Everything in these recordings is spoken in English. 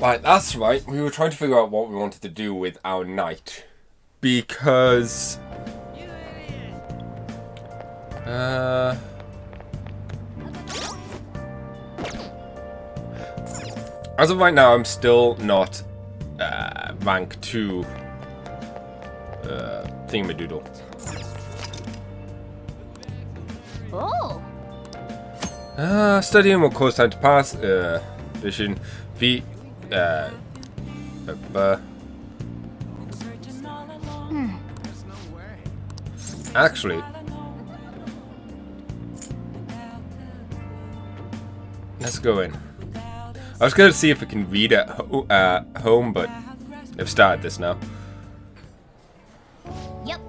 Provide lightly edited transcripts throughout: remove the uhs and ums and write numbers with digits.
Right, that's right. We were trying to figure out what we wanted to do with our night. Because... as of right now, I'm still not rank 2 thingamadoodle. Oh. Studying will cause time to pass. Vision. Actually, let's go in. I was going to see if we can read at home, but they've started this now. Yep.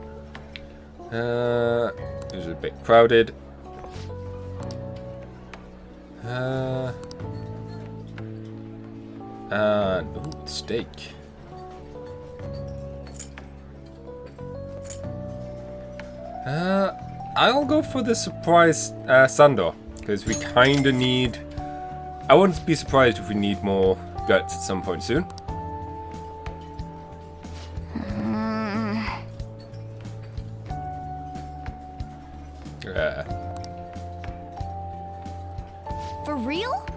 It was a bit crowded. And ooh, steak. I'll go for the surprise Sandor, because we kind of need... I wouldn't be surprised if we need more guts at some point soon. For real?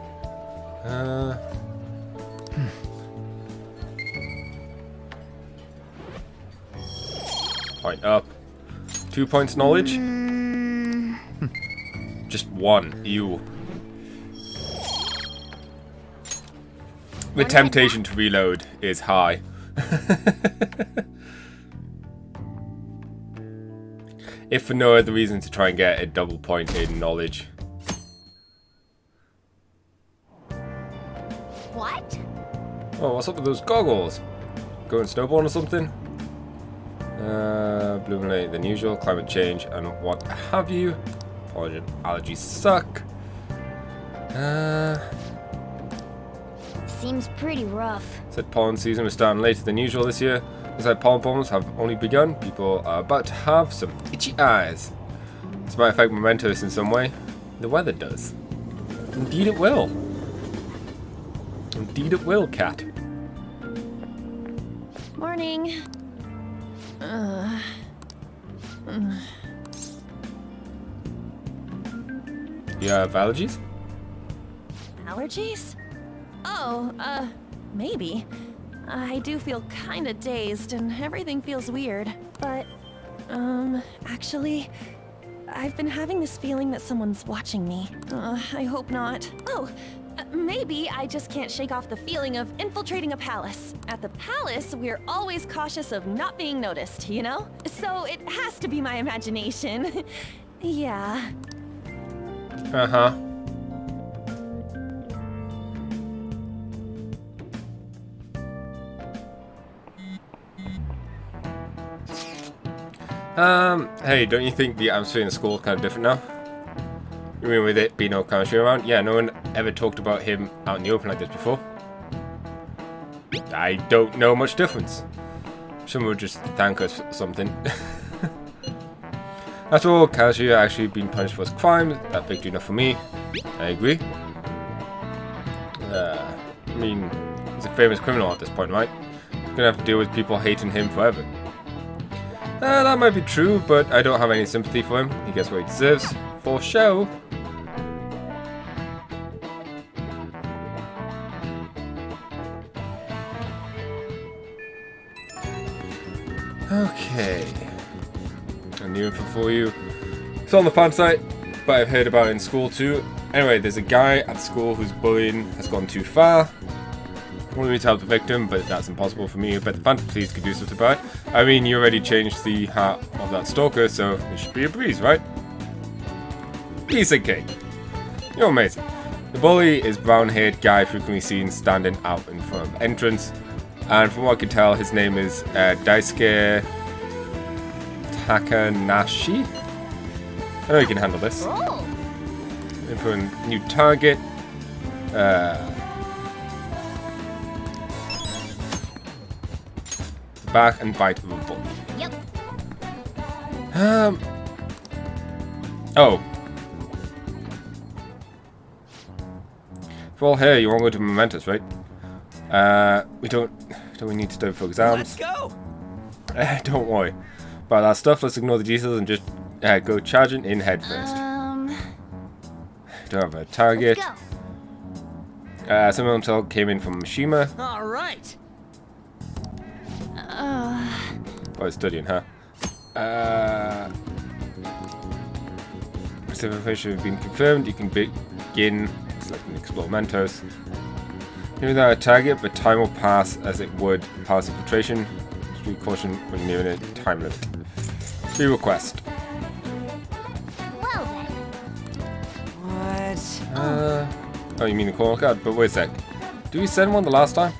Point up. 2 points knowledge? Just 1. Ew. The temptation to reload is high. If for no other reason to try and get a double point in knowledge. What? Oh, what's up with those goggles? Going snowboarding or something? Blooming later than usual, climate change, and what have you. Pollen allergies suck. Seems pretty rough. Said pollen season was starting later than usual this year. Looks like pollen problems have only begun. People are about to have some itchy eyes. This might affect mementos in some way. The weather does. Indeed it will. Indeed it will, cat. Morning. You have allergies? Allergies? Oh, maybe. I do feel kinda dazed and everything feels weird. But, actually, I've been having this feeling that someone's watching me. I hope not. Oh, maybe I just can't shake off the feeling of infiltrating a palace. At the palace, we're always cautious of not being noticed, you know? So it has to be my imagination. Yeah. Uh-huh. Hey, don't you think the atmosphere in school is kind of different now? You mean with it being no chemistry around? Yeah, no one ever talked about him out in the open like this before. I don't know much difference. Someone would just thank us for something. After all, Councillor actually been punished for his crimes. That big enough for me. I agree. I mean, he's a famous criminal at this point, right? He's gonna have to deal with people hating him forever. That might be true, but I don't have any sympathy for him. He gets what he deserves. For show. Okay. A new info for you. It's on the fan site, but I've heard about it in school too. Anyway, there's a guy at school whose bullying has gone too far. I wanted me to help the victim, but that's impossible for me. But the Phantom Police could do something about it. I mean, you already changed the hat of that stalker, so it should be a breeze, right? Piece of cake. You're amazing. The bully is brown-haired guy frequently seen standing out in front of entrance. And from what I can tell, his name is Daisuke Takanashi. I know you can handle this. Oh. In for a new target. Back and bite of a bully. Yep. Oh. For all hair, you won't go to Mementos, right? Don't we need to study for exams? Let's go. Don't worry about that stuff. Let's ignore the details and just go charging in head first. Don't have a target. Let's Someone came in from Mishima. All right. Oh, it's studying, huh? Information has been confirmed. You can begin selecting explore mentors. Without a target, but time will pass as it would pass infiltration. Street caution when nearing a time limit. Free request. Well then. What? Oh, you mean the calling card? But wait a sec. Did we send one the last time?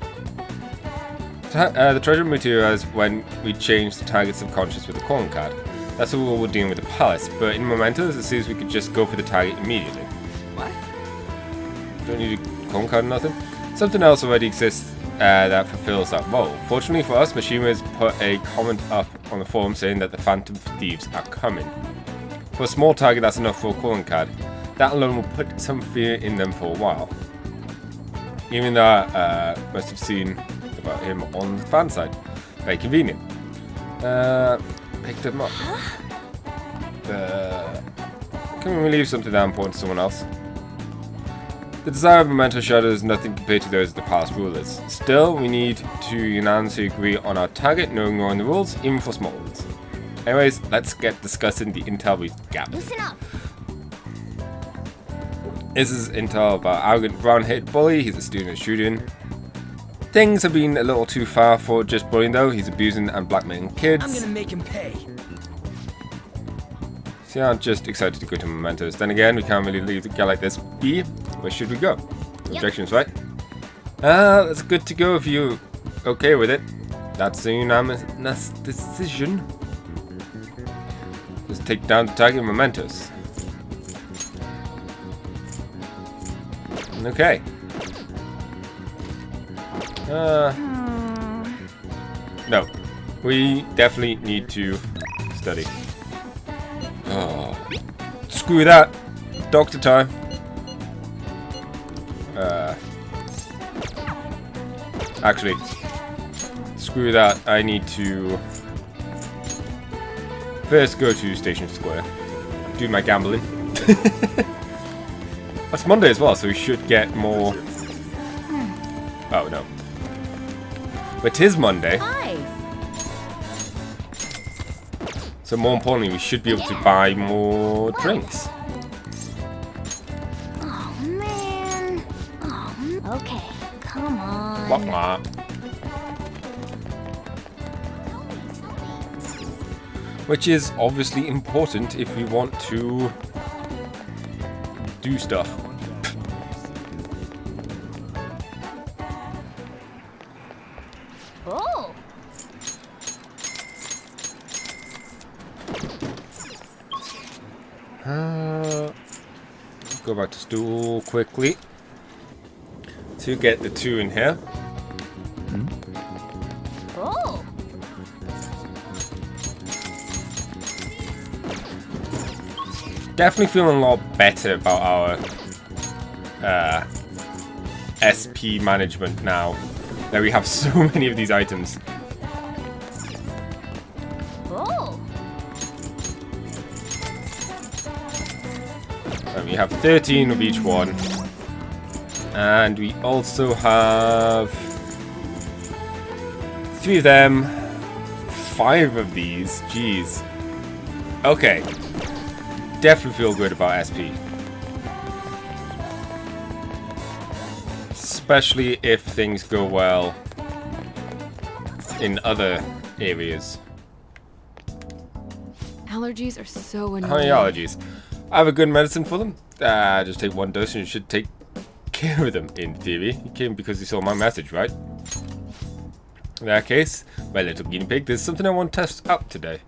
The treasure materialized when we changed the target subconscious with the calling card. That's what we're doing with the palace. But in Mementos, it seems we could just go for the target immediately. What? Don't need a calling card or nothing. Something else already exists that fulfills that role. Fortunately for us, Mishima has put a comment up on the forum saying that the Phantom Thieves are coming. For a small target, that's enough for a calling card. That alone will put some fear in them for a while. Even though must have seen about him on the fan side. Very convenient. Picked him up. Can we leave something that important to someone else? The desire of Memento Shadow is nothing compared to those of the past rulers. Still, we need to unanimously agree on our target, no ignoring the rules, even for small ones. Anyways, let's get discussing the intel we've gathered. Listen up. This is intel about arrogant brown-haired bully. He's a student of shooting. Things have been a little too far for just bullying though. He's abusing and blackmailing kids. I'm gonna make him pay. See, I'm just excited to go to Mementos. Then again, we can't really leave a guy like this be. Where should we go? No objections, right? That's good to go if you're okay with it. That's a unanimous decision. Let's take down the target Mementos. Okay. No. We definitely need to study. Oh. Screw that. Doctor time. Actually, screw that. I need to first go to Station Square. Do my gambling. It's Monday as well, so we should get more. Oh no. But it is Monday. Hi. So more importantly, we should be able to buy more drinks. Oh man. Oh, okay. Come on. Wah, wah. Which is obviously important if we want to do stuff. Oh. Go back to stool quickly to get the 2 in here. Oh. Definitely feeling a lot better about our SP management now that we have so many of these items. Oh. And we have 13 of each one. And we also have 3 of them, 5 of these. Jeez. Okay. Definitely feel good about SP. Especially if things go well in other areas. Allergies are so annoying. How many allergies? I have a good medicine for them. Just take 1 dose and you should take care of them, in theory. You came because you saw my message, right? In that case, my little guinea pig, there's something I want to test out today.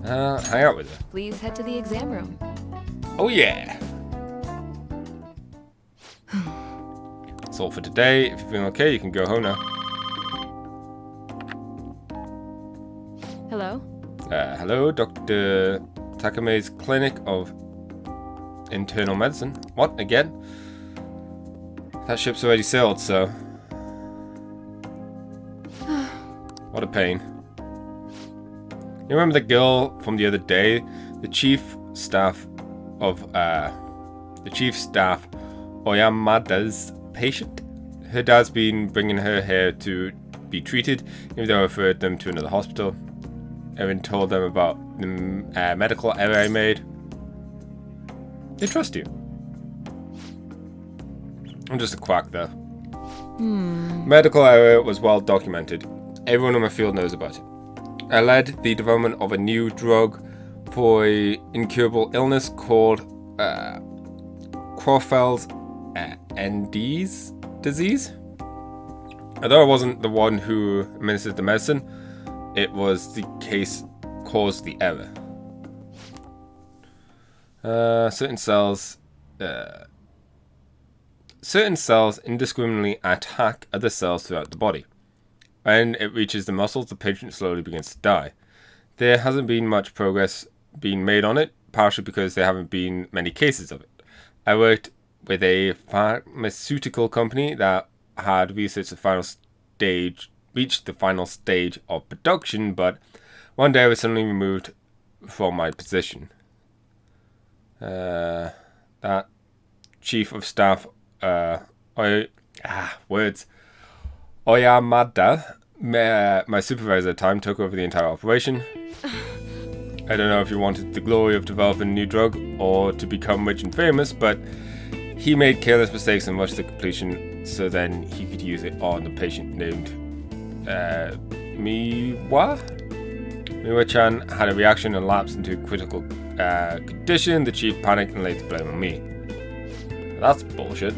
Hang out with her. Please head to the exam room. Oh yeah! That's all for today. If you're feeling okay, you can go home now. Hello? Hello, Dr. Takame's Clinic of Internal Medicine. What, again? That ship's already sailed, so... What a pain. You remember the girl from the other day? The chief staff Oyamada's patient? Her dad's been bringing her here to be treated, even though I referred them to another hospital. Ren told them about the medical error I made. They trust you. I'm just a quack, though. Medical error was well documented. Everyone in my field knows about it. I led the development of a new drug for an incurable illness called Creutzfeldt-Jakob disease. Although I wasn't the one who administered the medicine, it was the case caused the error. Certain cells indiscriminately attack other cells throughout the body. When it reaches the muscles, the patient slowly begins to die. There hasn't been much progress being made on it, partially because there haven't been many cases of it. I worked with a pharmaceutical company that had reached the final stage of production, but one day I was suddenly removed from my position. That chief of staff, Oyamada, my supervisor at the time, took over the entire operation. I don't know if he wanted the glory of developing a new drug or to become rich and famous, but he made careless mistakes and rushed to completion so then he could use it on the patient named Miwa-chan had a reaction and lapsed into a critical condition. The chief panicked and laid the blame on me. That's bullshit.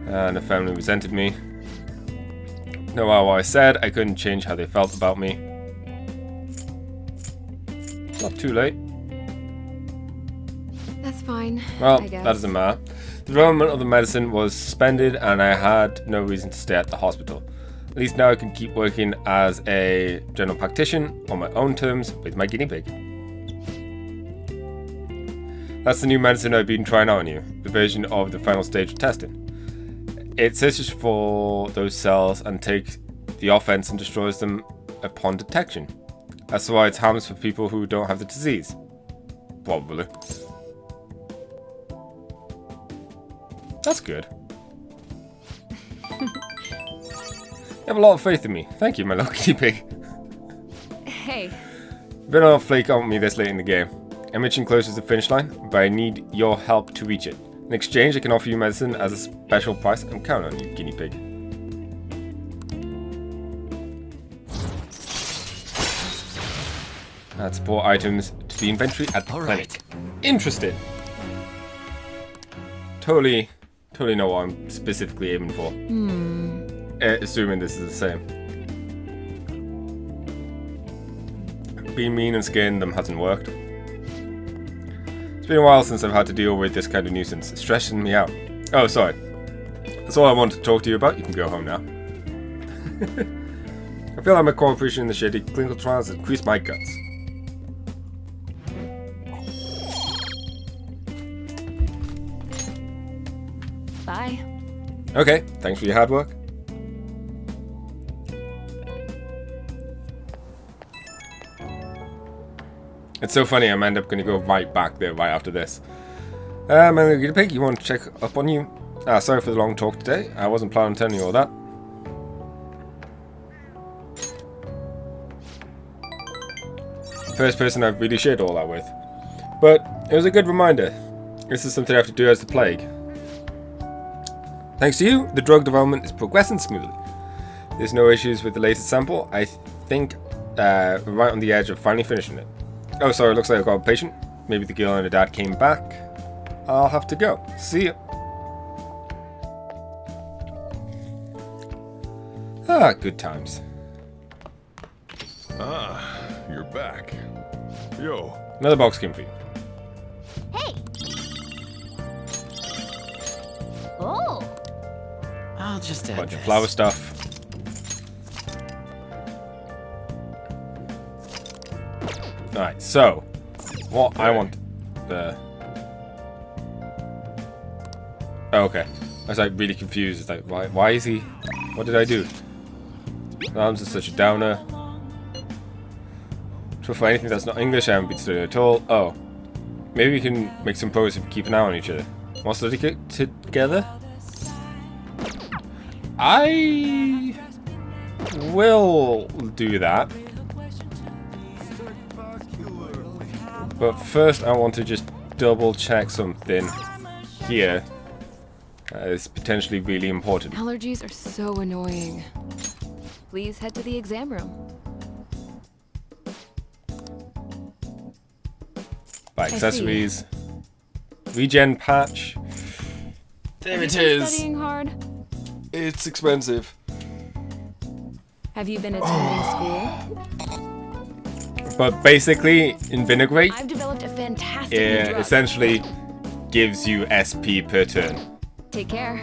And the family resented me. No matter what I said, I couldn't change how they felt about me. Not too late. That's fine. Well, I guess. that doesn't matter. The development of the medicine was suspended and I had no reason to stay at the hospital. At least now I can keep working as a general practitioner on my own terms with my guinea pig. That's the new medicine I've been trying out on you, the version of the final stage of testing. It searches for those cells and takes the offense and destroys them upon detection. That's why it's harmless for people who don't have the disease. Probably. That's good. You have a lot of faith in me. Thank you, my lucky pig. Hey, You've been on a flake on me this late in the game. I'm inching closer to the finish line, but I need your help to reach it. In exchange, I can offer you medicine as a special price. I'm counting on you, guinea pig. Add support items to the inventory at the clinic. Interested. Totally know what I'm specifically aiming for. Assuming this is the same. Being mean and scaring them hasn't worked. It's been a while since I've had to deal with this kind of nuisance. It's stressing me out. Oh, sorry. That's all I wanted to talk to you about. You can go home now. I feel like my cooperation in the shady clinical trials has increased my guts. bye. Okay, thanks for your hard work. It's so funny, I'm end up going to go right back there right after this. My little guinea pig, you want to check up on you? Sorry for the long talk today. I wasn't planning on telling you all that. First person I've really shared all that with. But it was a good reminder. This is something I have to do as the plague. Thanks to you, the drug development is progressing smoothly. There's no issues with the latest sample. I think we're right on the edge of finally finishing it. Oh, sorry, looks like I've got a patient. Maybe the girl and her dad came back. I'll have to go. See ya. Good times. You're back. Yo. Another box came for you. Hey! Oh! I'll just add Bunch this. of flower stuff. Alright, so what I want. Oh, okay. I was like really confused. It's like, why is he? What did I do? Alarms are such a downer. So for anything that's not English, I haven't been studying at all. Oh, maybe we can make some progress if we keep an eye on each other. Want to study together? I will do that. But first I want to just double check something here. It's potentially really important. Allergies are so annoying. Please head to the exam room. Buy accessories. Regen patch. There it is. Studying hard. It's expensive. Have you been attending school? But basically, Invinegrate, I've developed a fantastic new it drug. essentially gives you SP per turn. Take care.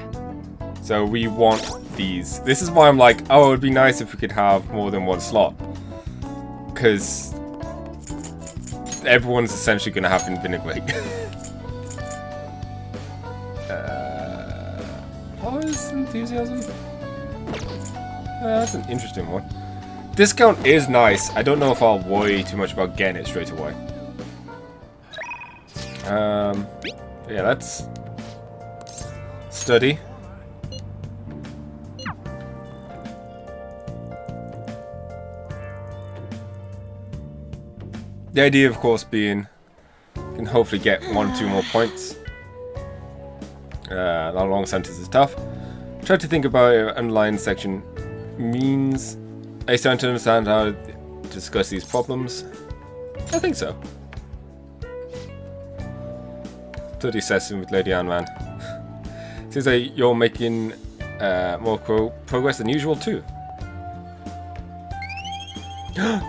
So we want these. This is why I'm like, oh, it would be nice if we could have more than one slot. Because everyone's essentially going to have Invinegrate. Horse enthusiasm? That's an interesting one. Discount is nice. I don't know if I'll worry too much about getting it straight away. Yeah, let's study. The idea, of course, being you can hopefully get 1 or 2 more points. That long sentence is tough. Try to think about your underlying section means. Are you starting to understand how to discuss these problems? I think so. Study session with Lady Anne, man. Seems like you're making more progress than usual too.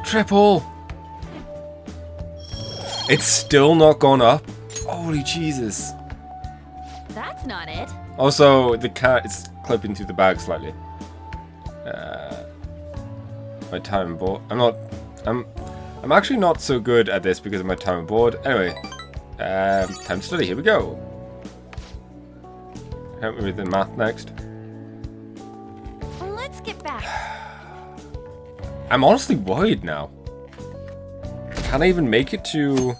Triple! It's still not gone up? Holy Jesus. That's not it. Also, the cat is clipping through the bag slightly. My time and board. I'm actually not so good at this because of my time and board. Anyway, time to study. Here we go. Help me with the math next. Let's get back. I'm honestly worried now. Can I even make it to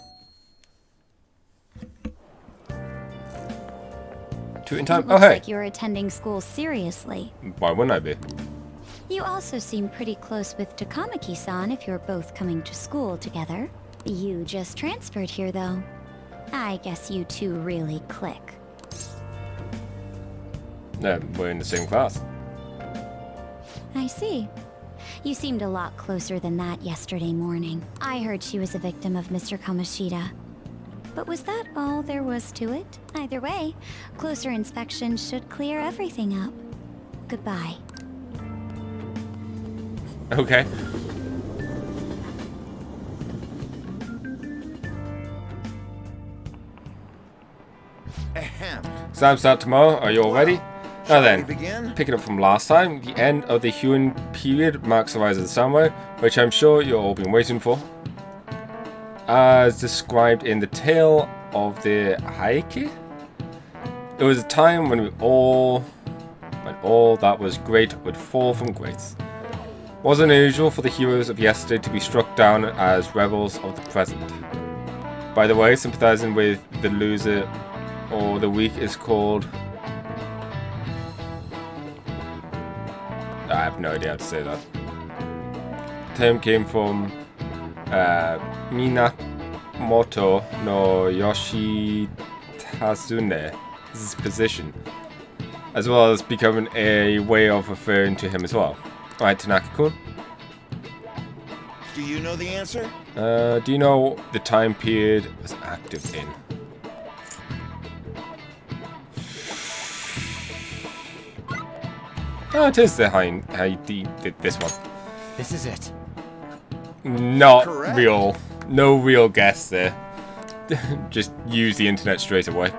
in time? It Oh looks hey. like you're attending school seriously. Why wouldn't I be? You also seem pretty close with Takamaki-san if you're both coming to school together. You just transferred here, though. I guess you two really click. No, we're in the same class. I see. You seemed a lot closer than that yesterday morning. I heard she was a victim of Mr. Kamoshida. But was that all there was to it? Either way, closer inspection should clear everything up. Goodbye. Okay. Exams start tomorrow. Are you all ready? Now then, picking up from last time, the end of the Huan period marks the rise of the samurai, which I'm sure you've all been waiting for. As described in the tale of the Heike, it was a time when all that was great would fall from grace. Wasn't unusual for the heroes of yesterday to be struck down as rebels of the present. By the way, sympathizing with the loser or the weak is called... I have no idea how to say that. The term came from Minamoto no Yoshitasune's position, as well as becoming a way of referring to him as well. Alright, Tanaka-kun. Do you know the answer? Do you know the time period was active in? Oh, it is the this one. This is it. Not Correct. real. No real guess there. Just use the internet straight away.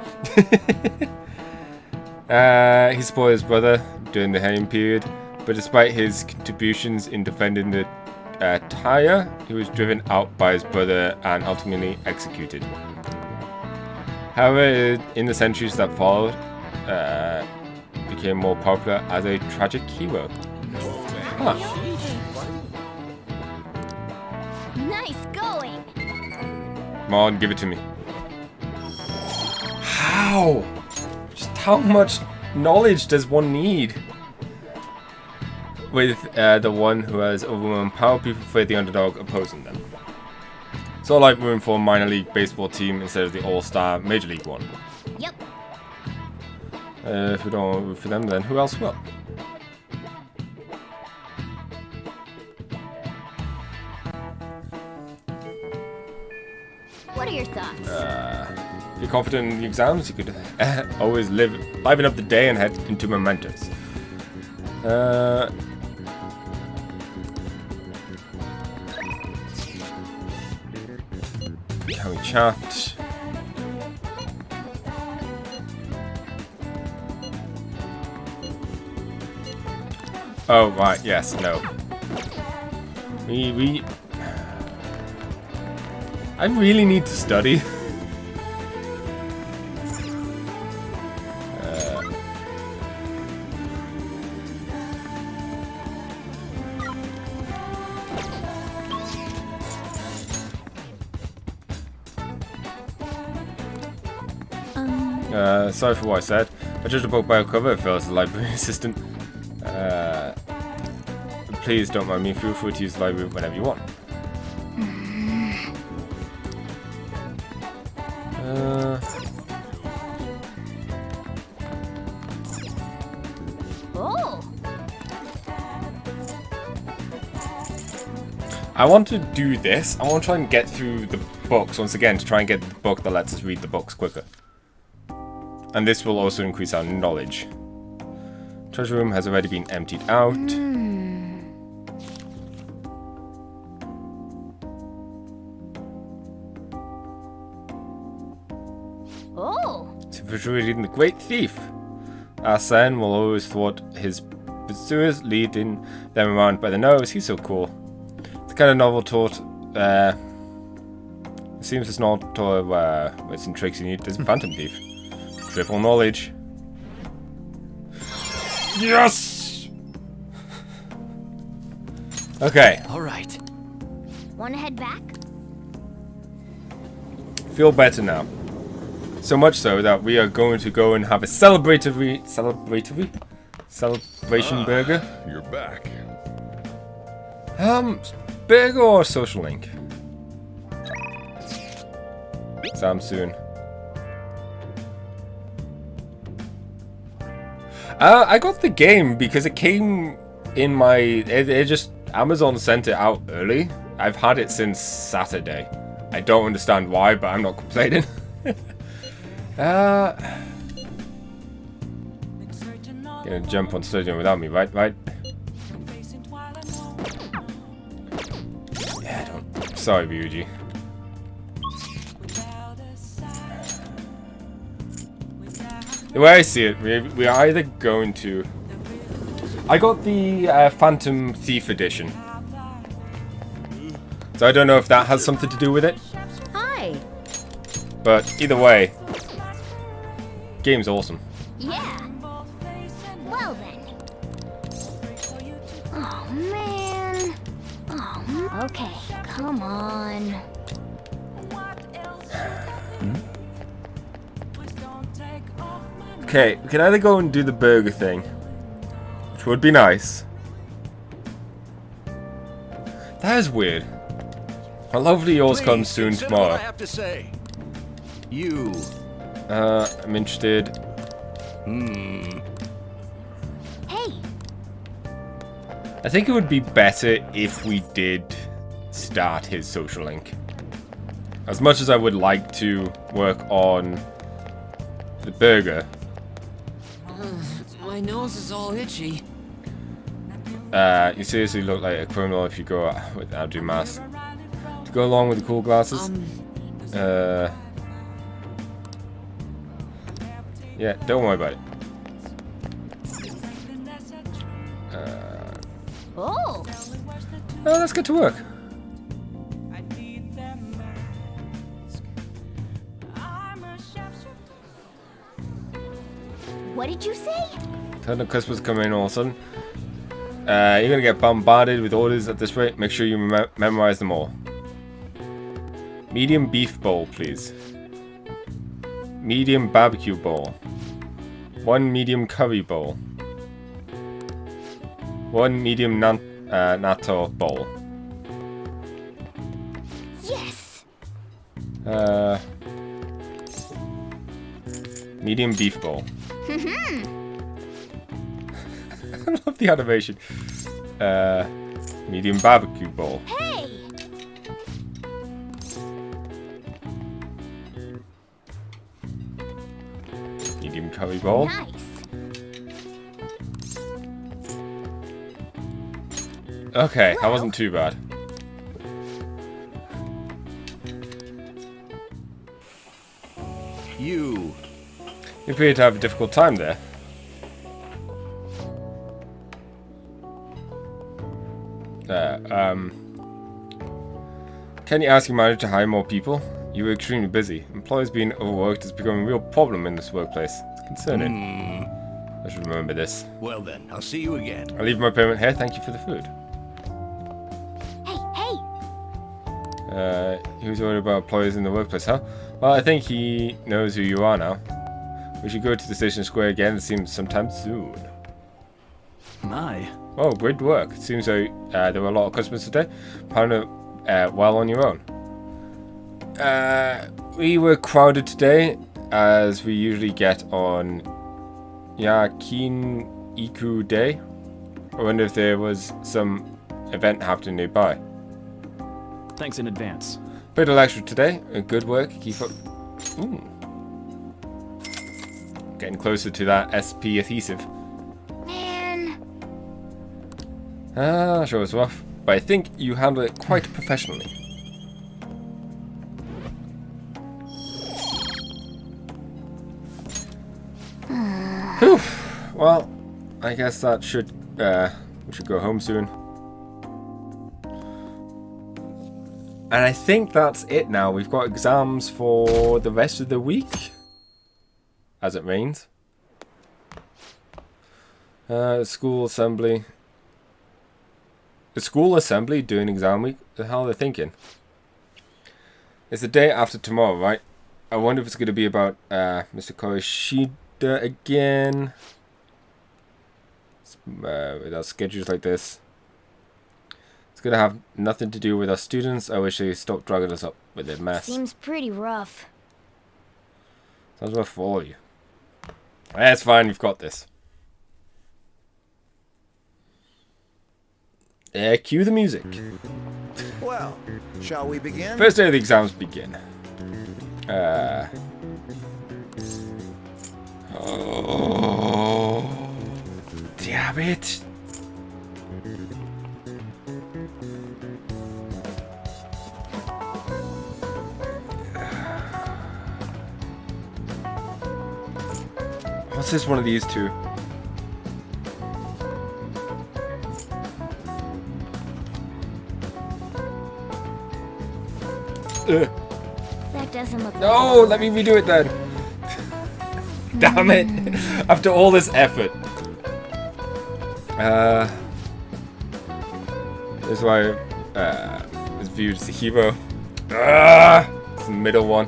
He supported his brother during the Heian period, but despite his contributions in defending the Taira, he was driven out by his brother and ultimately executed. However, in the centuries that followed, became more popular as a tragic hero. Huh. Nice going. Come on, give it to me. How? Just how much knowledge does one need? With the one who has overwhelming power, people fear the underdog opposing them. So I like room for a minor league baseball team instead of the all-star major league one. Yep. If we don't root for them, then who else will? What are your thoughts? If you're confident in the exams, you could always liven up the day and head into mementos. Can we chat? Oh, right, yes, no. I really need to study. Sorry for what I said. I judged a book by a cover. It feels as a library assistant. Please don't mind me. Feel free to use the library whenever you want. Oh. I want to do this. I want to try and get through the books once again to try and get the book that lets us read the books quicker. And this will also increase our knowledge. Treasure room has already been emptied out. Oh. Reading the Great Thief. Arsene will always thwart his pursuers, leading them around by the nose. He's so cool. The kind of novel taught. It seems it's not taught with some tricks you need. There's a Phantom Thief. Triple knowledge. Yes! Okay. All right. Wanna head back? Feel better now. So much so that we are going to go and have a celebration burger. You're back. Burger or social link? Samsung. I got the game because it came in my... It just... Amazon sent it out early. I've had it since Saturday. I don't understand why, but I'm not complaining. Gonna jump on stadium without me, right? Yeah, don't... Sorry, Ryuji. The way I see it, we are either going to... I got the Phantom Thief edition. So I don't know if that has something to do with it. Hi. But either way, game's awesome. Yeah. Well then. Oh man. Oh, okay. Come on. Okay, we can either go and do the burger thing, which would be nice. That is weird. Well, hopefully yours comes soon tomorrow. What I have to say. You. I'm interested. Hey. I think it would be better if we did start his social link. As much as I would like to work on the burger. My nose is all itchy. You seriously look like a criminal if you go out without your mask. To go along with the cool glasses. Yeah, don't worry about it. Oh. Oh, let's get to work. What did you say? Ton of customers come in all of a sudden. You're gonna get bombarded with orders at this rate. Make sure you memorize them all. Medium beef bowl, please. Medium barbecue bowl. 1 medium curry bowl. 1 medium natto bowl. Yes! Medium beef bowl. I love the animation. Medium barbecue bowl. Hey! Medium curry bowl. Nice. Okay, that wasn't too bad. You You appear to have a difficult time there. Can you ask your manager to hire more people? You were extremely busy. Employees being overworked has become a real problem in this workplace. It's concerning. I should remember this. Well then, I'll see you again. I'll leave my payment here. Thank you for the food. Hey! He was worried about employees in the workplace, huh? Well, I think he knows who you are now. We should go to the station square again, it seems sometime soon. My. Oh, great work. It seems like there were a lot of customers today. Found well on your own. We were crowded today, as we usually get on Yakin Iku Day. I wonder if there was some event happening nearby. Thanks in advance. Bit of extra today. Good work. Keep up. Ooh. Getting closer to that SP adhesive. Man! Sure it's rough, but I think you handle it quite professionally. Whew. Well, I guess that should we should go home soon. And I think that's it now. We've got exams for the rest of the week, as it rains. School assembly. The school assembly doing exam week? The hell are they thinking? It's the day after tomorrow, right? I wonder if it's going to be about Mr. Korishida again. Without schedules like this. It's going to have nothing to do with our students. I wish they stopped dragging us up with their mess. Seems pretty rough. Sounds rough for all of you. That's fine, we've got this. Cue the music. Well, shall we begin? First day of the exams begin. Oh, damn it. What's this one of these two? That doesn't look No, let me redo it then. Damn it. After all this effort. This is why it's viewed as a hero. It's the middle one.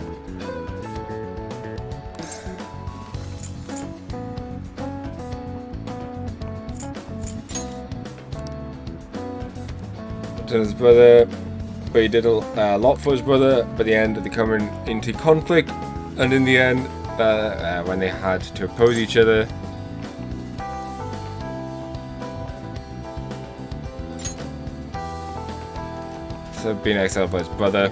To his brother, but he did a lot for his brother. By the end, they come into conflict, and in the end, when they had to oppose each other, so being exiled by his brother,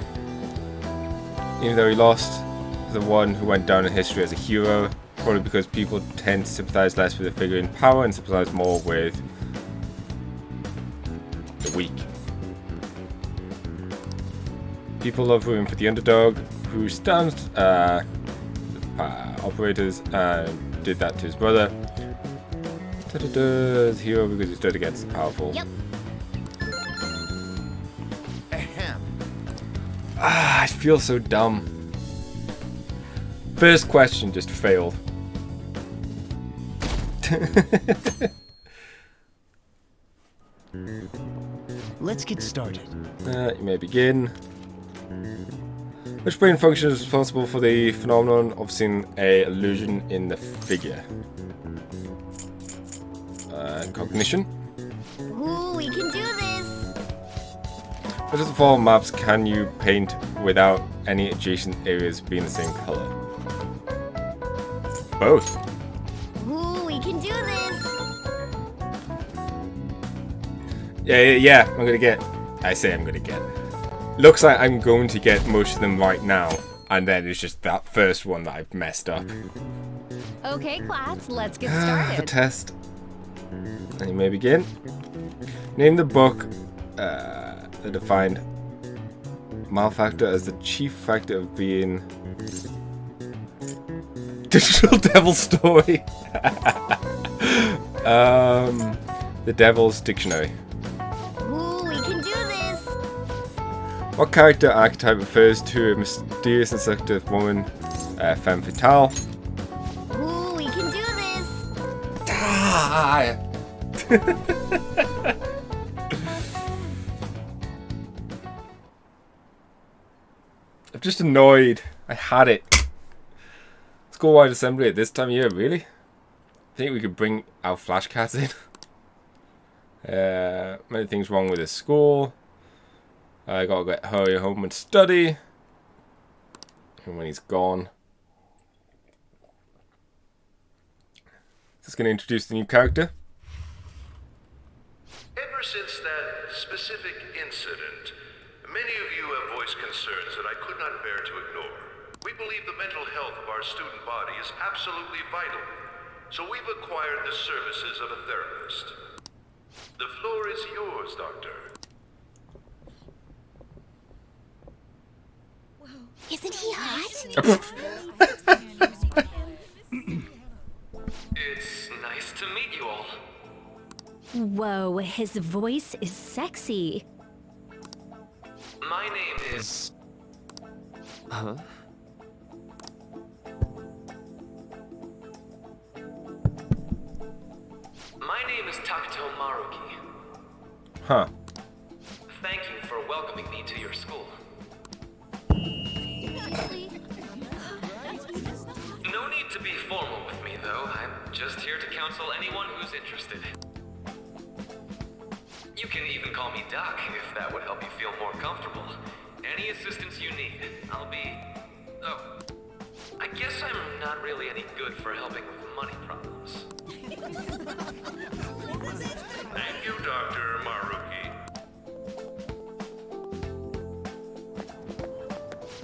even though he lost, the one who went down in history as a hero, probably because people tend to sympathize less with a figure in power and sympathize more with the weak. People love rooting for the underdog, who stands operators and did that to his brother. His hero because he stood against the powerful. Yep. Ahem. I feel so dumb. First question just failed. Let's get started. You may begin. Which brain function is responsible for the phenomenon of seeing a illusion in the figure? Cognition. Ooh, we can do this! Which of the following maps can you paint without any adjacent areas being the same color? Both. Ooh, we can do this! Yeah, I'm gonna get. I say I'm gonna get. Looks like I'm going to get most of them right now, and then it's just that first one that I've messed up. Okay, class, let's get The started. test. And you may begin. Name the book that defined malfactor as the chief factor of being Digital Devil Story. The Devil's Dictionary. Ooh, we can do this! What character archetype refers to a mysterious and seductive woman, femme fatale? Ooh, we can do this! I'm just annoyed. I had it. School-wide assembly at this time of year, really? I think we could bring our flashcards in. Many things wrong with this school. I gotta hurry home and study. And when he's gone. Just gonna introduce the new character. Ever since that specific incident, many of you have voiced concerns that I could not bear to ignore. We believe the mental health of our student body is absolutely vital, so we've acquired the services of a therapist. The floor is yours, Doctor. Isn't he hot? It's nice to meet you all. Whoa, his voice is sexy. My name is... Huh? My name is Takuto Maruki. Huh. Thank you for welcoming me to your school. No need to be formal with me, though. I'm just here to counsel anyone who's interested. You can even call me Doc, if that would help you feel more comfortable. Any assistance you need, I'll be... Oh, I guess I'm not really any good for helping with money problems. Thank you, Dr. Maruki.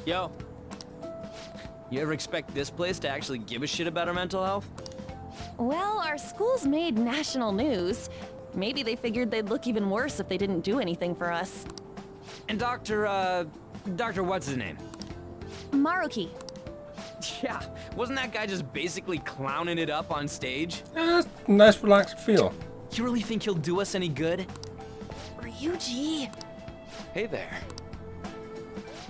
Yo. You ever expect this place to actually give a shit about our mental health? Well, our school's made national news. Maybe they figured they'd look even worse if they didn't do anything for us. And Dr. what's his name? Maruki. Yeah, wasn't that guy just basically clowning it up on stage? Nice relaxed feel. You really think he'll do us any good? Ryuji. Hey there.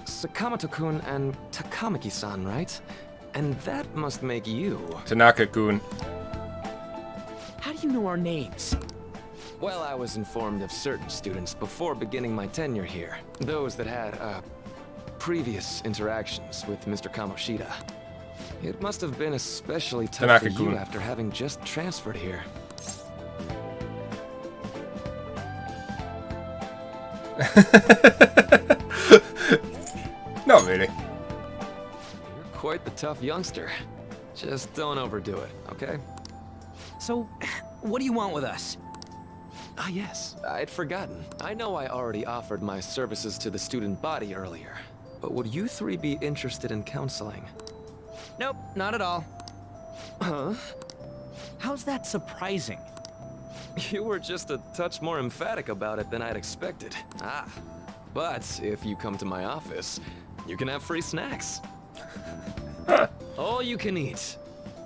Sakamoto-kun and Takamaki-san, right? And that must make you... Tanaka-kun. How do you know our names? Well, I was informed of certain students before beginning my tenure here. Those that had, previous interactions with Mr. Kamoshida. It must have been especially tough for you after having just transferred here. Not really. You're quite the tough youngster. Just don't overdo it, okay? So, what do you want with us? Ah, yes, I'd forgotten. I know I already offered my services to the student body earlier, but would you three be interested in counseling? Nope, not at all. Huh? How's that surprising? You were just a touch more emphatic about it than I'd expected. Ah, but if you come to my office, you can have free snacks. All you can eat.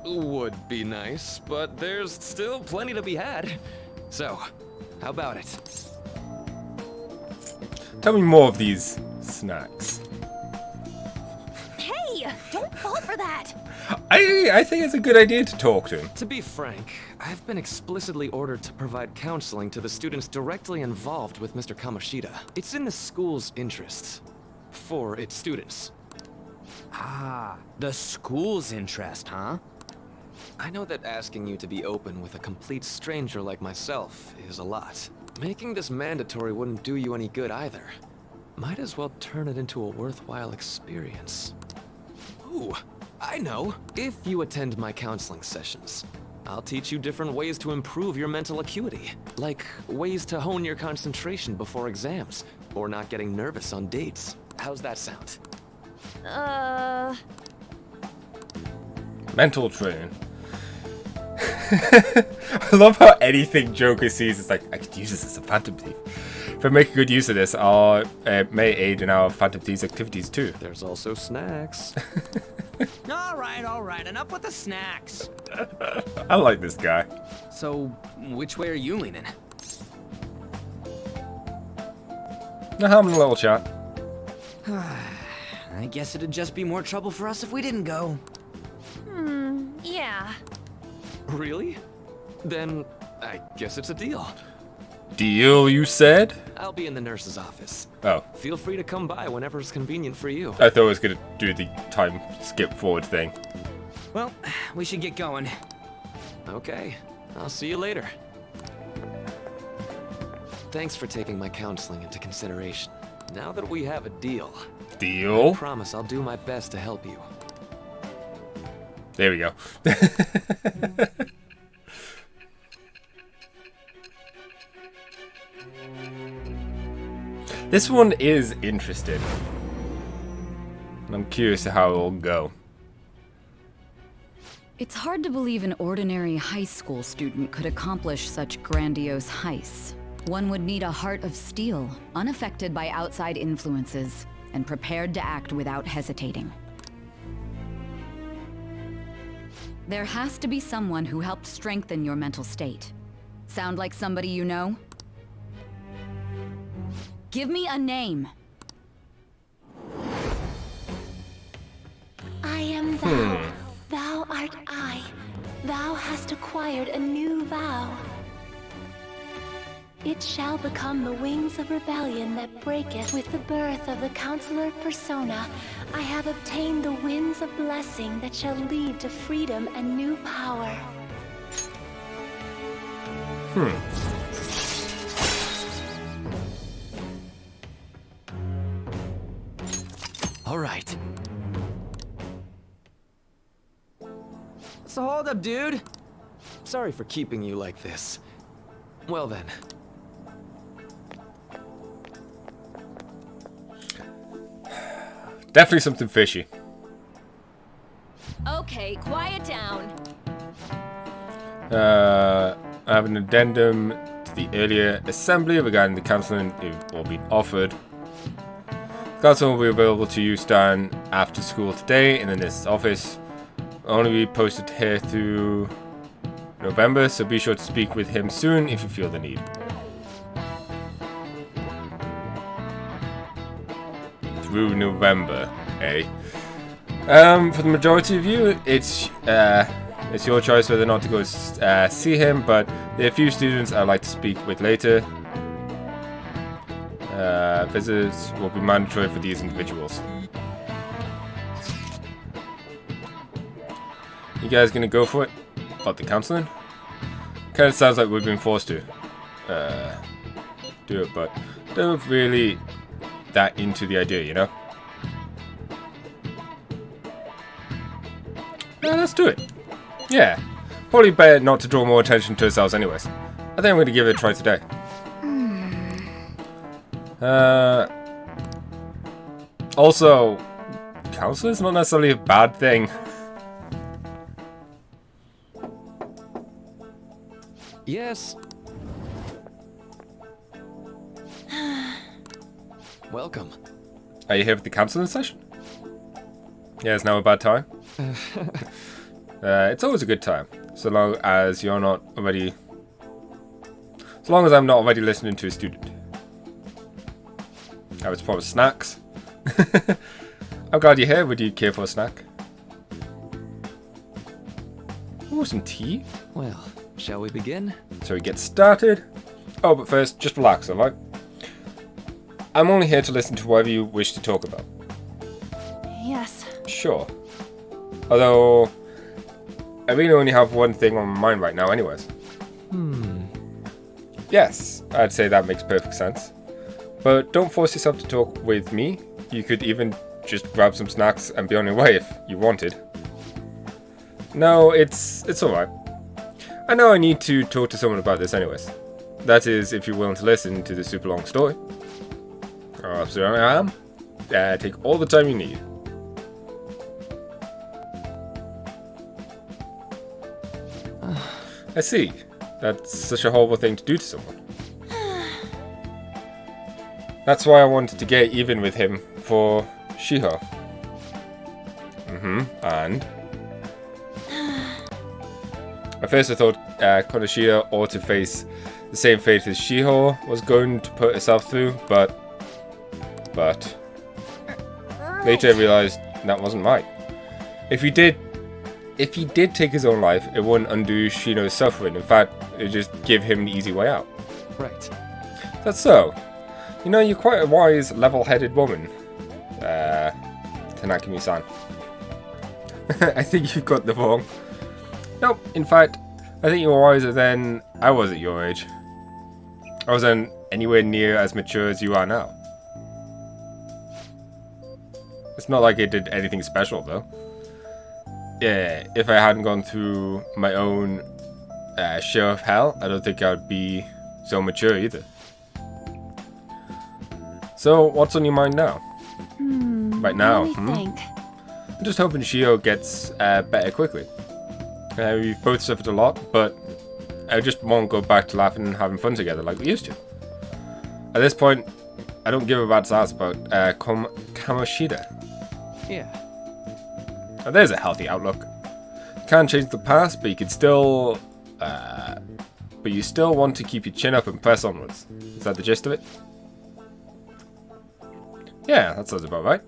Would be nice, but there's still plenty to be had. So, how about it? Tell me more of these snacks. Hey, don't fall for that? I think it's a good idea to talk to him. To be frank, I've been explicitly ordered to provide counseling to the students directly involved with Mr. Kamoshida. It's in the school's interests. For its students. Ah, the school's interest, huh? I know that asking you to be open with a complete stranger like myself is a lot. Making this mandatory wouldn't do you any good either. Might as well turn it into a worthwhile experience. Ooh, I know. If you attend my counseling sessions, I'll teach you different ways to improve your mental acuity. Like ways to hone your concentration before exams, or not getting nervous on dates. How's that sound? Mental training. I love how anything Joker sees is like, I could use this as a Phantom Thief. If I make a good use of this, I may aid in our Phantom Thief's activities too. There's also snacks. All right, enough with the snacks. I like this guy. So, which way are you leaning? Now having a little chat. I guess it'd just be more trouble for us if we didn't go. Yeah. Really? Then I guess it's a deal. Deal, you said? I'll be in the nurse's office. Oh. Feel free to come by whenever it's convenient for you. I thought I was going to do the time skip forward thing. Well, we should get going. Okay, I'll see you later. Thanks for taking my counseling into consideration. Now that we have a deal, Deal? I promise I'll do my best to help you. There we go. This one is interesting. And I'm curious to how it'll go. It's hard to believe an ordinary high school student could accomplish such grandiose heists. One would need a heart of steel, unaffected by outside influences, and prepared to act without hesitating. There has to be someone who helped strengthen your mental state. Sound like somebody you know? Give me a name. I am thou. Thou art I. Thou hast acquired a new vow. It shall become the wings of rebellion that breaketh with the birth of the Councillor persona. I have obtained the winds of blessing that shall lead to freedom and new power. All right. So hold up, dude. Sorry for keeping you like this. Well then. Definitely something fishy. Okay, quiet down. I have an addendum to the earlier assembly regarding the counseling it will be offered. Counseling will be available to you starting after school today in the nurse's office. Only be posted here through November, so be sure to speak with him soon if you feel the need. Through November, eh? For the majority of you, it's your choice whether or not to go see him, but there are a few students I'd like to speak with later. Visits will be mandatory for these individuals. You guys gonna go for it? About the counseling? Kinda sounds like we've been forced to do it, but don't really that into the idea, you know? Yeah, let's do it. Yeah. Probably better not to draw more attention to ourselves anyways. I think I'm gonna give it a try today. Also, counseling's not necessarily a bad thing. Yes. Welcome. Are you here for the counseling session? Yeah, it's now a bad time. It's always a good time, so long as you're not already. So long as I'm not already listening to a student. I was promised snacks. I'm glad you're here. Would you care for a snack? Ooh, some tea. Well, shall we begin? So we get started. Oh, but first, just relax, alright? I'm only here to listen to whatever you wish to talk about. Yes. Sure. Although, I really only have one thing on my mind right now anyways. Yes, I'd say that makes perfect sense. But don't force yourself to talk with me. You could even just grab some snacks and be on your way if you wanted. No, it's alright. I know I need to talk to someone about this anyways. That is, if you're willing to listen to the super long story. So I am. Take all the time you need. I see. That's such a horrible thing to do to someone. That's why I wanted to get even with him for Shiho. And? At first I thought Konoshita ought to face the same fate as Shiho was going to put herself through, but later I realized that wasn't right. If he did take his own life, it wouldn't undo Shino's suffering. In fact, it would just give him the easy way out. Right. That's so. You know, you're quite a wise, level-headed woman, Tanaka-san. I think you've got the wrong. Nope, in fact, I think you're wiser than I was at your age. I wasn't anywhere near as mature as you are now. It's not like I did anything special, though. Yeah, if I hadn't gone through my own share of hell, I don't think I would be so mature either. So, what's on your mind now? Right now, Let me think. I'm just hoping Shio gets better quickly. We've both suffered a lot, but I just won't go back to laughing and having fun together like we used to. At this point, I don't give a rat's ass about Kamoshida. Yeah. Now, there's a healthy outlook. You can't change the past, but you can still... but you still want to keep your chin up and press onwards. Is that the gist of it? Yeah, that sounds about right.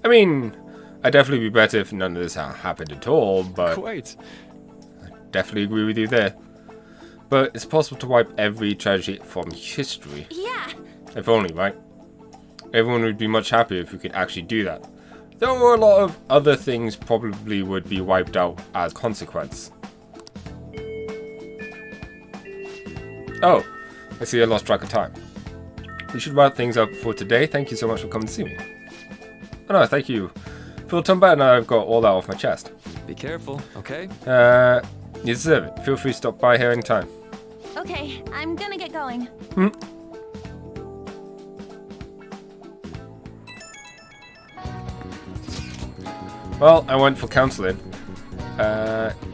I mean, I'd definitely be better if none of this happened at all, but... Quite. I definitely agree with you there. But it's possible to wipe every tragedy from history. Yeah. If only, right? Everyone would be much happier if we could actually do that. There were a lot of other things probably would be wiped out as consequence. Oh, I see I lost track of time. We should wrap things up for today. Thank you so much for coming to see me. Oh no, thank you. Feel ton better now I've got all that off my chest. Be careful, okay? You deserve it. Feel free to stop by here anytime. Okay, I'm gonna get going. Well, I went for counselling.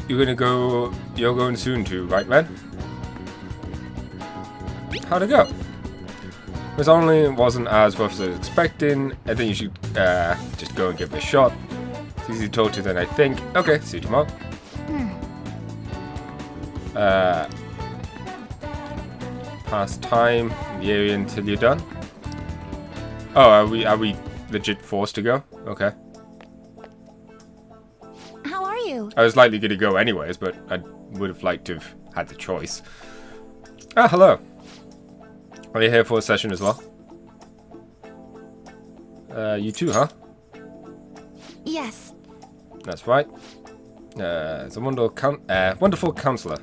You're going soon too, right, Ren? How'd it go? It wasn't as rough as I was expecting. I think you should just go and give it a shot. It's easier to talk to than I think. Okay, see you tomorrow. Pass time in the area until you're done. Oh, are we legit forced to go? Okay. How are you? I was likely going to go anyways, but I would have liked to have had the choice. Ah, hello. Are you here for a session as well? You too, huh? Yes. That's right. It's a wonderful councillor.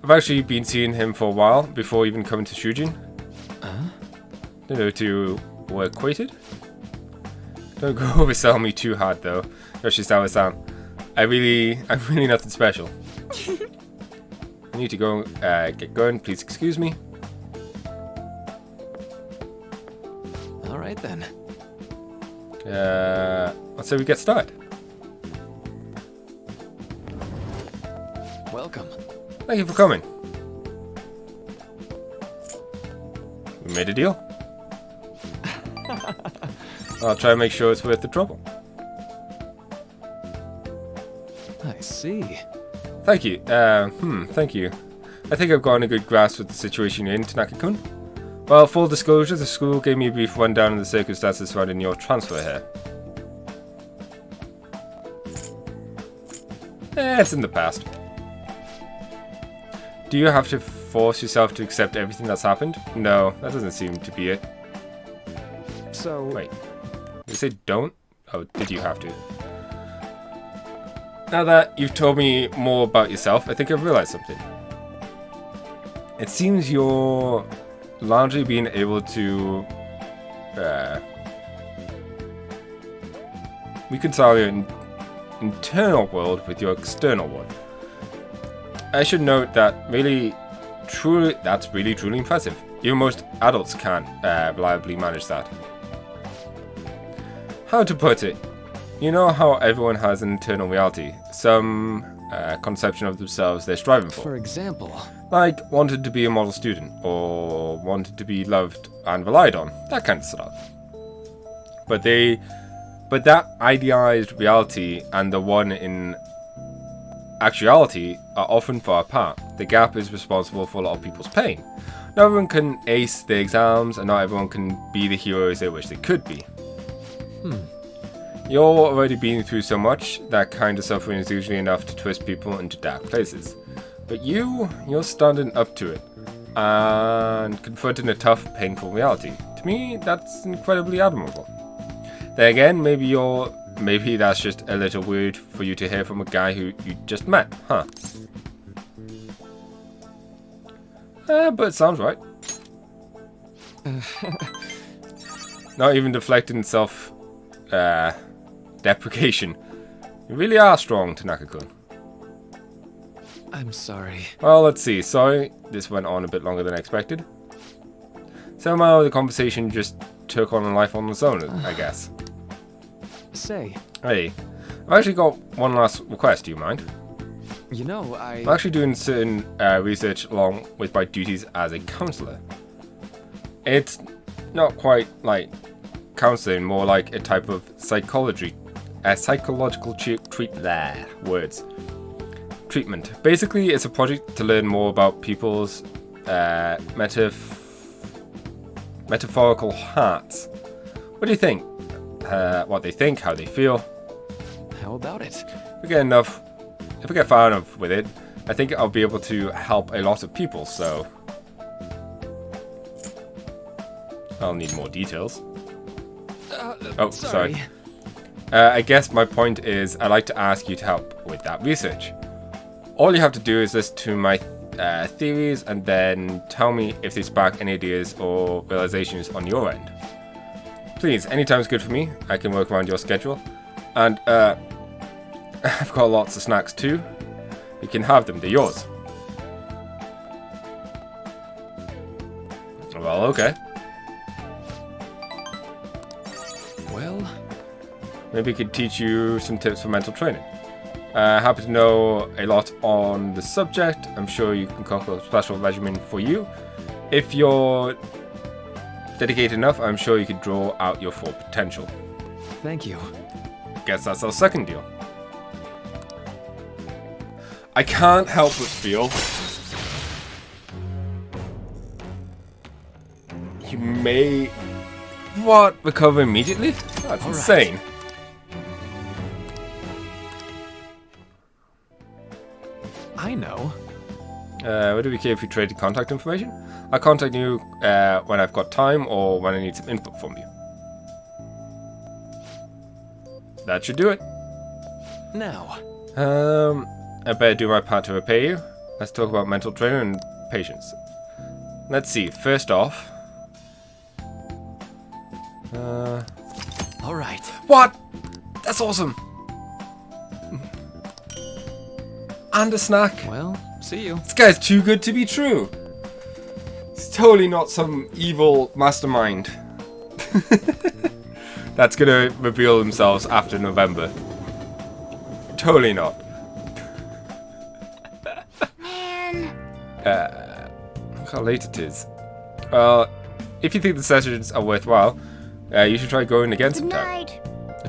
I've actually been seeing him for a while before even coming to Shujin. Don't know to we're acquainted. Don't go oversell me too hard though, Yoshizawa-san. I'm really nothing special. I need to go get going. Please excuse me. All right then. Let's say we get started. Welcome. Thank you for coming. We made a deal. I'll try and make sure it's worth the trouble. I see. Thank you. Thank you. I think I've gotten a good grasp of the situation you're in, Tanaka-kun. Well, full disclosure, the school gave me a brief rundown of the circumstances surrounding your transfer here. It's in the past. Do you have to force yourself to accept everything that's happened? No, that doesn't seem to be it. So... Wait. Did you say don't? Oh, did you have to? Now that you've told me more about yourself, I think I've realized something. It seems you're largely being able to reconcile your internal world with your external one. I should note that that's really truly impressive. Even most adults can't reliably manage that. How to put it? You know how everyone has an internal reality, some conception of themselves they're striving for. For example? Like wanted to be a model student, or wanted to be loved and relied on, that kind of stuff. But that idealized reality and the one in actuality are often far apart. The gap is responsible for a lot of people's pain. Not everyone can ace the exams, and not everyone can be the heroes they wish they could be. You're already been through so much, that kind of suffering is usually enough to twist people into dark places. But you're standing up to it, and confronting a tough, painful reality. To me, that's incredibly admirable. Then again, maybe that's just a little weird for you to hear from a guy who you just met, huh? But it sounds right. Not even deflecting self-deprecation. You really are strong, Tanaka-kun. I'm sorry. Well, let's see. Sorry, this went on a bit longer than I expected. Somehow the conversation just took on a life on its own, I guess. Say. Hey, I've actually got one last request, do you mind? You know, I'm actually doing certain research along with my duties as a councillor. It's not quite like counseling, more like a type of psychological treatment. Basically, it's a project to learn more about people's metaphorical hearts. What do you think? What they think, how they feel. How about it? If I get far enough with it, I think I'll be able to help a lot of people, so I'll need more details. Oh, sorry. I guess my point is I'd like to ask you to help with that research. All you have to do is listen to my theories and then tell me if they spark any ideas or realizations on your end. Please, anytime's good for me. I can work around your schedule. And I've got lots of snacks too. You can have them, they're yours. Well, okay. Well, maybe I could teach you some tips for mental training. Happy to know a lot on the subject. I'm sure you can cook a special regimen for you. If you're dedicated enough, I'm sure you could draw out your full potential. Thank you. Guess that's our second deal. I can't help but feel you may... What? Recover immediately? That's insane. I know. Would it be okay if you traded contact information? I'll contact you when I've got time or when I need some input from you. That should do it. Now. I better do my part to repay you. Let's talk about mental training and patience. Let's see. First off. All right. What? That's awesome. And a snack. Well, see you. This guy's too good to be true. It's totally not some evil mastermind. That's gonna reveal themselves after November. Totally not. Man. Look how late it is. Well, if you think the sessions are worthwhile, you should try going again sometime.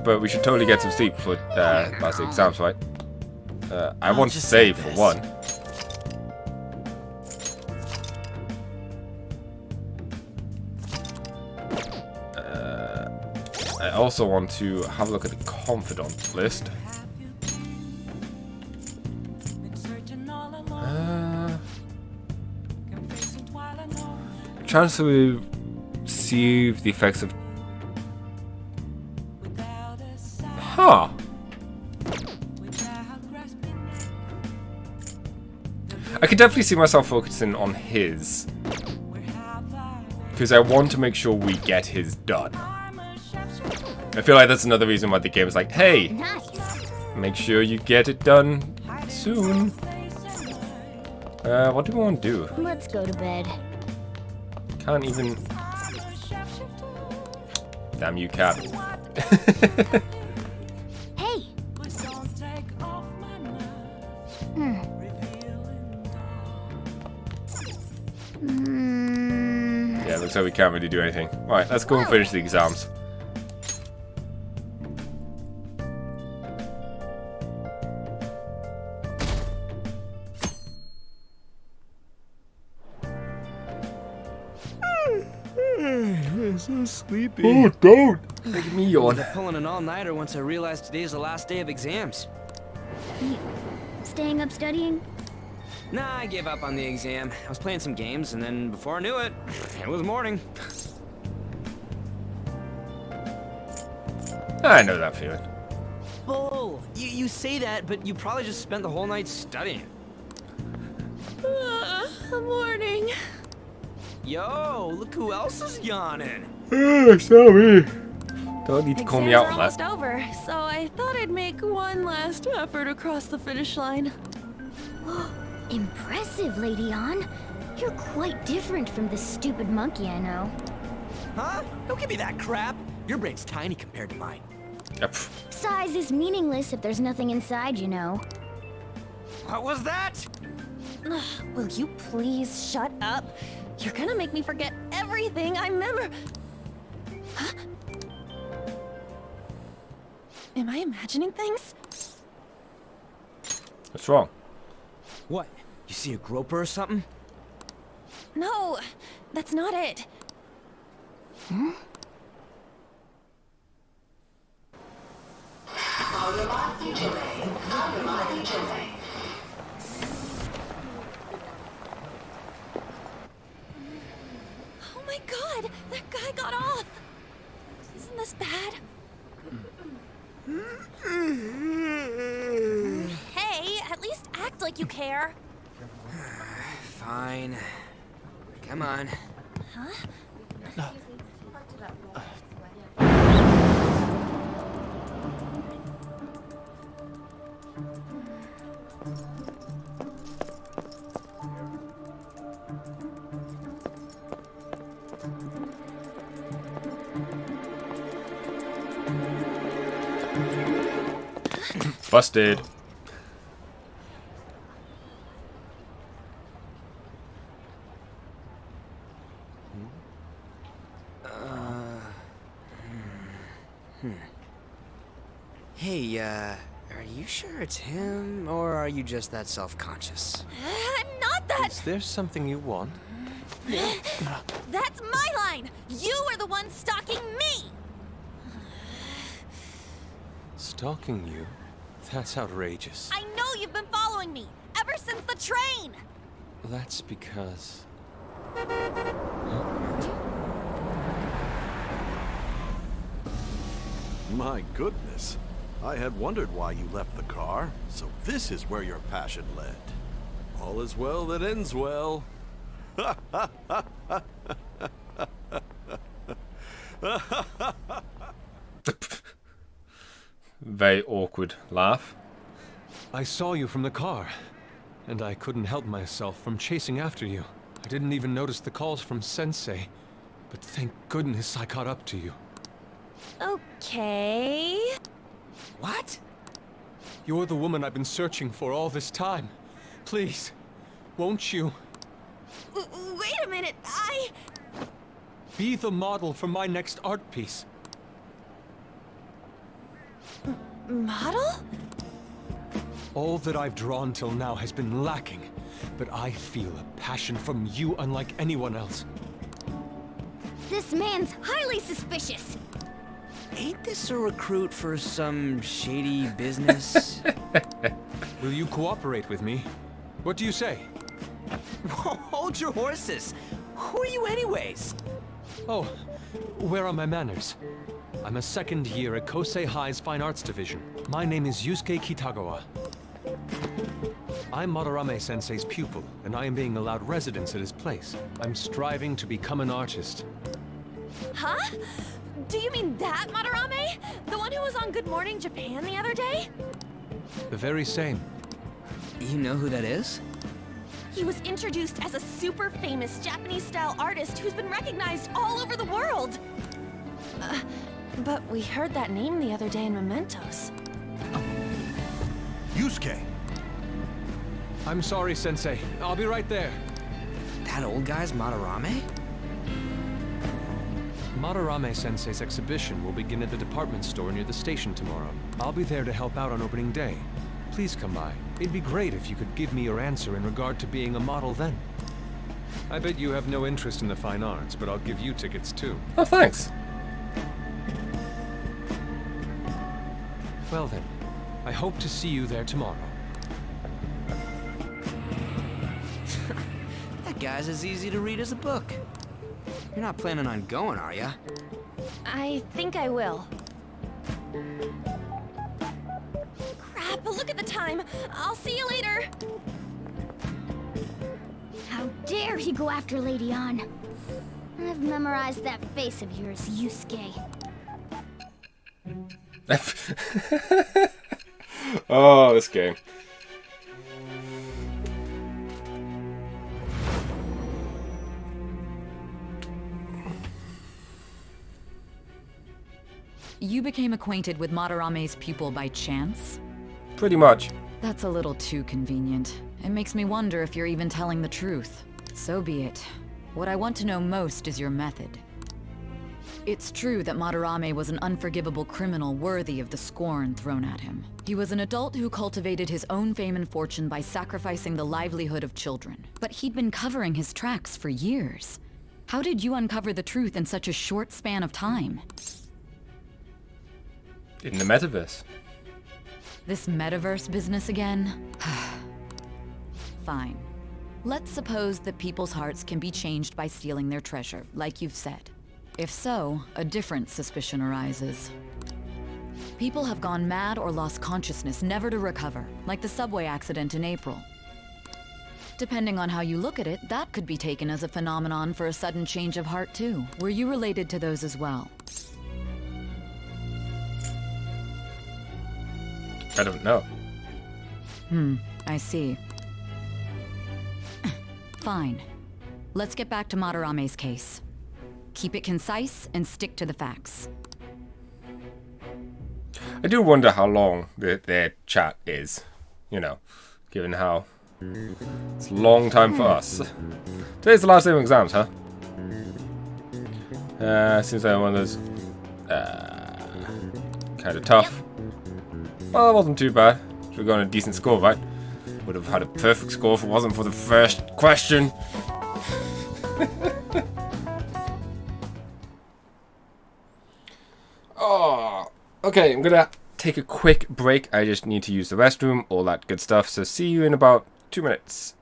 But we should totally get some sleep for last exams, right? I want to save for one. I also want to have a look at the confidant list. chance to receive the effects of... Huh. I could definitely see myself focusing on his. Because I want to make sure we get his done. I feel like that's another reason why the game is like, hey, make sure you get it done soon. What do we want to do? Let's go to bed. Can't even... Damn you, cat. Hey! Yeah, looks like we can't really do anything. Right, let's go and finish the exams. I'm so sleepy. Oh, don't! Look at me yawn. I'm pulling an all-nighter once I realized today's the last day of exams. Staying up studying? Nah, I gave up on the exam. I was playing some games, and then before I knew it, it was morning. I know that feeling. Bull! You say that, but you probably just spent the whole night studying. Morning. Yo, look who else is yawning. Sorry. Don't need to call me out on Exams that. are almost over, so I thought I'd make one last effort across the finish line. Impressive, Lady Ann. You're quite different from the stupid monkey I know. Huh? Don't give me that crap. Your brain's tiny compared to mine. Size is meaningless if there's nothing inside, you know. What was that? Will you please shut up? You're gonna make me forget everything I remember. Huh? Am I imagining things? What's wrong? What? You see a groper or something? No, that's not it. Hmm? Oh my god, that guy got off. Isn't this bad? Hey, at least act like you care. Fine. Come on. Huh? Busted. Hey, are you sure it's him, or are you just that self-conscious? I'm not that. Is there something you want? That's my line. You are the one stalking me. Stalking you? That's outrageous. I know you've been following me ever since the train. That's because... My goodness. I had wondered why you left the car, so this is where your passion led. All is well that ends well. Very awkward laugh. I saw you from the car, and I couldn't help myself from chasing after you. I didn't even notice the calls from Sensei, but thank goodness I caught up to you. Okay. What? You're the woman I've been searching for all this time. Please, won't you? Wait a minute, Be the model for my next art piece. Model? All that I've drawn till now has been lacking, but I feel a passion from you unlike anyone else. This man's highly suspicious. Ain't this a recruit for some shady business? Will you cooperate with me? What do you say? Hold your horses. Who are you anyways? Oh, where are my manners? I'm a second year at Kosei High's Fine Arts Division. My name is Yusuke Kitagawa. I'm Madarame-sensei's pupil, and I am being allowed residence at his place. I'm striving to become an artist. Huh? Do you mean that Madarame? The one who was on Good Morning Japan the other day? The very same. You know who that is? He was introduced as a super famous Japanese-style artist who's been recognized all over the world. But we heard that name the other day in Mementos. Yusuke! I'm sorry, Sensei. I'll be right there. That old guy's Madarame? Madarame-sensei's exhibition will begin at the department store near the station tomorrow. I'll be there to help out on opening day. Please come by. It'd be great if you could give me your answer in regard to being a model then. I bet you have no interest in the fine arts, but I'll give you tickets too. Oh, thanks. Well then, I hope to see you there tomorrow. That guy's as easy to read as a book. You're not planning on going, are ya? I think I will. Crap, look at the time. I'll see you later. How dare he go after Lady Ann? I've memorized that face of yours, Yusuke. Oh, this game. You became acquainted with Madarame's pupil by chance? Pretty much. That's a little too convenient. It makes me wonder if you're even telling the truth. So be it. What I want to know most is your method. It's true that Madarame was an unforgivable criminal worthy of the scorn thrown at him. He was an adult who cultivated his own fame and fortune by sacrificing the livelihood of children. But he'd been covering his tracks for years. How did you uncover the truth in such a short span of time? In the metaverse. This metaverse business again? Fine. Let's suppose that people's hearts can be changed by stealing their treasure, like you've said. If so, a different suspicion arises. People have gone mad or lost consciousness, never to recover, like the subway accident in April. Depending on how you look at it, that could be taken as a phenomenon for a sudden change of heart too. Were you related to those as well? I don't know. I see. Fine. Let's get back to Madarame's case. Keep it concise and stick to the facts. I do wonder how long their chat is, you know, given how it's a long time for us. Today's the last day of exams, huh? Seems like one of those kind of tough. Well, that wasn't too bad. Should have gotten a decent score, right? Would have had a perfect score if it wasn't for the first question. Oh, okay, I'm gonna take a quick break. I just need to use the restroom, all that good stuff. So see you in about 2 minutes.